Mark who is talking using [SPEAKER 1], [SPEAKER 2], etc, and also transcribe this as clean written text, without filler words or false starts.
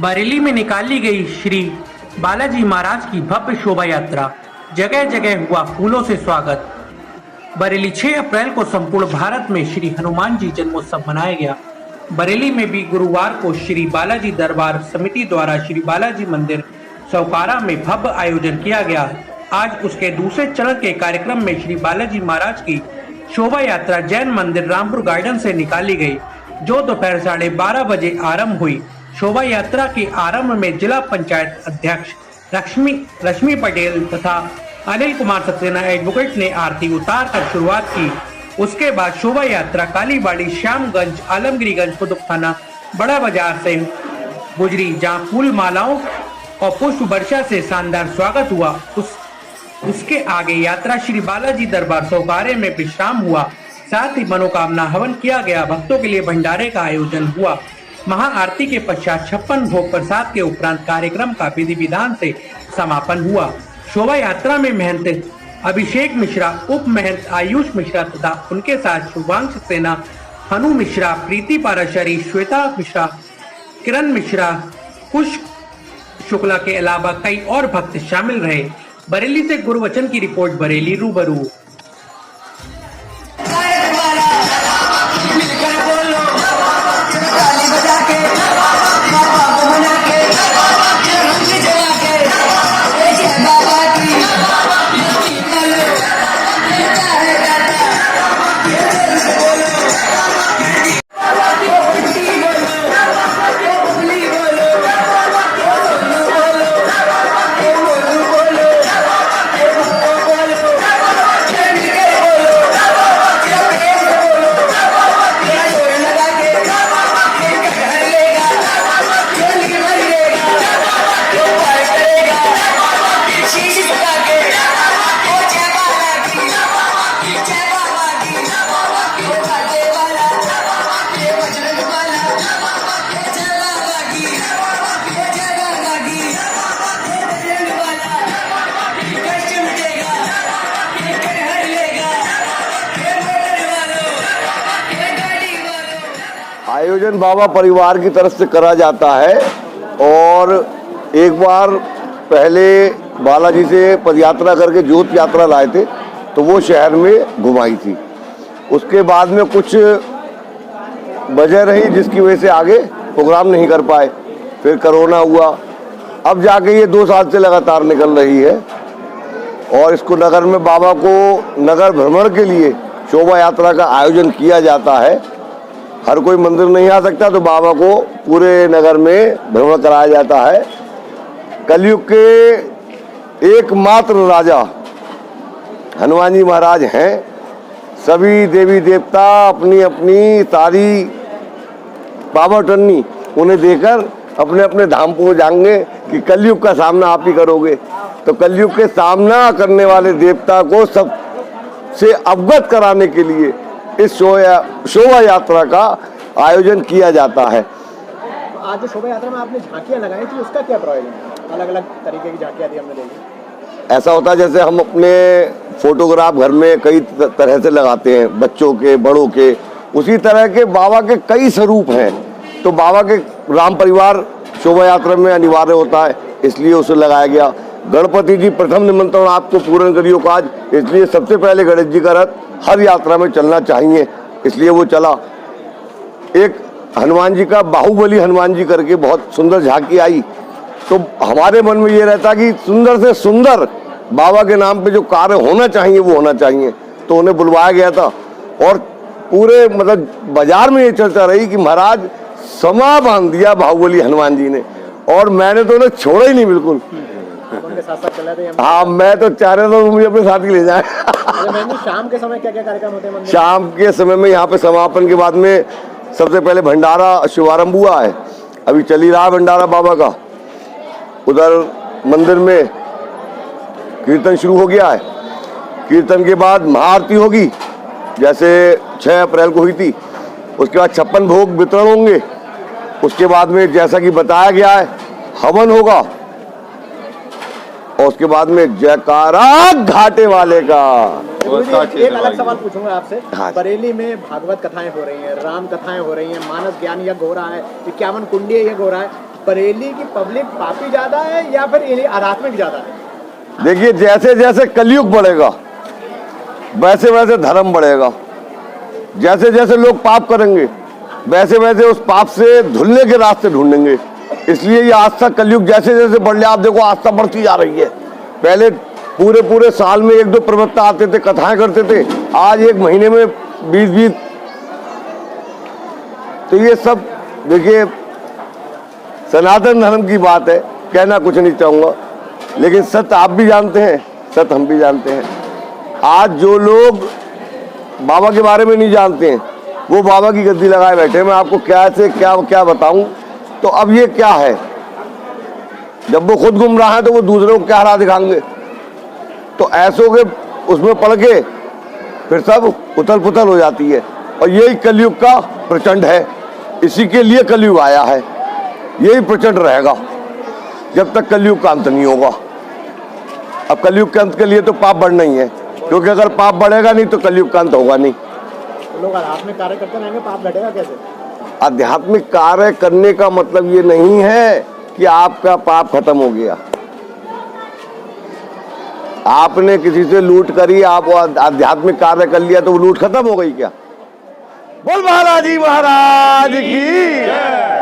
[SPEAKER 1] बरेली में निकाली गई श्री बालाजी महाराज की भव्य शोभा यात्रा, जगह जगह हुआ फूलों से स्वागत। बरेली 6 अप्रैल को संपूर्ण भारत में श्री हनुमान जी जन्मोत्सव मनाया गया। बरेली में भी गुरुवार को श्री बालाजी दरबार समिति द्वारा श्री बालाजी मंदिर सौकारा में भव्य आयोजन किया गया। आज उसके दूसरे चरण के कार्यक्रम में श्री बालाजी महाराज की शोभा यात्रा जैन मंदिर रामपुर गार्डन से निकाली गई, जो दोपहर 12:30 बजे आरंभ हुई। शोभा यात्रा के आरंभ में जिला पंचायत अध्यक्ष रश्मि पटेल तथा अनिल कुमार सक्सेना एडवोकेट ने आरती उतार कर शुरुआत की। उसके बाद शोभा यात्रा कालीबाड़ी, श्यामगंज, आलमगीरगंज, कुतुब थाना, बड़ा बाजार से गुजरी, जहां फूल मालाओं और पुष्प वर्षा से शानदार स्वागत हुआ। उसके आगे यात्रा श्री बालाजी दरबार सौकारे में विश्राम हुआ। साथ ही मनोकामना हवन किया गया। भक्तों के लिए भंडारे का आयोजन हुआ। महाआरती के पश्चात 56 भोग प्रसाद के उपरांत कार्यक्रम का विधि विधान से समापन हुआ। शोभा यात्रा में महंत अभिषेक मिश्रा, उप महंत आयुष मिश्रा तथा उनके साथ शुभांश सक्सेना, हनु मिश्रा, प्रीति पाराशरी, श्वेता मिश्रा, किरण मिश्रा, कुश शुक्ला के अलावा कई और भक्त शामिल रहे। बरेली से गुरुवचन की रिपोर्ट। बरेली रूबरू।
[SPEAKER 2] आयोजन बाबा परिवार की तरफ से करा जाता है और एक बार पहले बालाजी से पदयात्रा करके जोत यात्रा लाए थे तो वो शहर में घुमाई थी। उसके बाद में कुछ वजह रही जिसकी वजह से आगे प्रोग्राम नहीं कर पाए। फिर कोरोना हुआ। अब जाके ये 2 साल से लगातार निकल रही है और इसको नगर में बाबा को नगर भ्रमण के लिए शोभा यात्रा का आयोजन किया जाता है। हर कोई मंदिर नहीं आ सकता तो बाबा को पूरे नगर में भ्रमण कराया जाता है। कलयुग के एकमात्र राजा हनुमान जी महाराज हैं। सभी देवी देवता अपनी अपनी सारी पावर टन्नी उन्हें देकर अपने अपने धाम को जाएंगे कि कलयुग का सामना आप ही करोगे। तो कलयुग के सामना करने वाले देवता को सबसे अवगत कराने के लिए इस शोभा यात्रा का आयोजन किया जाता है।
[SPEAKER 3] आज जो शोभा यात्रा में आपने झांकियां लगाई थी उसका क्या प्रयोजन है? अलग अलग तरीके की झांकियां थी हमने देखी।
[SPEAKER 2] ऐसा होता है जैसे हम अपने फोटोग्राफ घर में कई तरह से लगाते हैं, बच्चों के, बड़ों के, उसी तरह के बाबा के कई स्वरूप हैं। तो बाबा के राम परिवार शोभा यात्रा में अनिवार्य होता है, इसलिए उसे लगाया गया। गणपति जी प्रथम निमंत्रण आपको पूर्ण करियो काज, इसलिए सबसे पहले गणेश जी का रथ हर यात्रा में चलना चाहिए, इसलिए वो चला। एक हनुमान जी का बाहुबली हनुमान जी करके बहुत सुंदर झांकी आई। तो हमारे मन में ये रहता कि सुंदर से सुंदर बाबा के नाम पे जो कार्य होना चाहिए वो होना चाहिए, तो उन्हें बुलवाया गया था। और पूरे मतलब बाजार में ये चर्चा रही कि महाराज समा बांध दिया बाहुबली हनुमान जी ने, और मैंने तो उन्हें छोड़ा ही नहीं बिल्कुल। हाँ, मैं तो चाह रहा था मुझे अपने साथ ही ले जाए।
[SPEAKER 3] शाम के समय क्या क्या कार्यक्रम होते हैं?
[SPEAKER 2] शाम के समय में यहाँ पे समापन के बाद में सबसे पहले भंडारा शुभारंभ हुआ है। अभी चली रहा भंडारा बाबा का। उधर मंदिर में कीर्तन शुरू हो गया है। कीर्तन के बाद महाआरती होगी जैसे 6 अप्रैल को हुई थी। उसके बाद 56 भोग वितरण होंगे। उसके बाद में जैसा कि बताया गया है हवन होगा और उसके बाद में जयकारा घाटे वाले का।
[SPEAKER 3] एक अलग सवाल पूछूंगा आपसे।
[SPEAKER 2] हाँ।
[SPEAKER 3] बरेली में भागवत कथाएं हो रही हैं, राम कथाएं हो रही हैं, मानस ज्ञान यज्ञ हो रहा है, 51 कुंडीय यज्ञ हो रहा है। बरेली की पब्लिक पापी ज्यादा है या फिर इन्हीं आध्यात्मिक ज्यादा है?
[SPEAKER 2] देखिए, जैसे जैसे कलयुग बढ़ेगा वैसे वैसे धर्म बढ़ेगा। जैसे जैसे लोग पाप करेंगे वैसे वैसे उस पाप से धुलने के रास्ते ढूंढेंगे। इसलिए ये आस्था कलयुग जैसे जैसे बढ़ रहा, आप देखो आस्था बढ़ती जा रही है। पहले पूरे पूरे साल में 1-2 प्रवक्ता आते थे, कथाएं करते थे, आज 1 महीने में 20-20। तो ये सब देखिए सनातन धर्म की बात है, कहना कुछ नहीं चाहूँगा, लेकिन सत्य आप भी जानते हैं, सत्य हम भी जानते हैं। आज जो लोग बाबा के बारे में नहीं जानते हैं वो बाबा की गद्दी लगाए बैठे। मैं आपको क्या से क्या बताऊं। तो अब ये क्या है, जब वो खुद गुमराह है तो वो दूसरों को क्या राह दिखाएंगे। तो ऐसों के उसमें पड़ के फिर सब उथल पुथल हो जाती है। और यही कलयुग का प्रचंड है, इसी के लिए कलयुग आया है, यही प्रचंड रहेगा जब तक कलयुग का अंत नहीं होगा। अब कलयुग के अंत के लिए तो पाप बढ़ना ही है, क्योंकि अगर पाप बढ़ेगा नहीं तो कलयुग का अंत होगा नहीं।
[SPEAKER 3] तो लोग आध्यात्मिक कार्य करते रहेंगे, पाप घटेगा कैसे?
[SPEAKER 2] आध्यात्मिक कार्य करने का मतलब ये नहीं है कि आपका पाप खत्म हो गया। आपने किसी से लूट करी, आप आध्यात्मिक कार्य कर लिया तो वो लूट खत्म हो गई क्या? बोल महाराज जी महाराज की।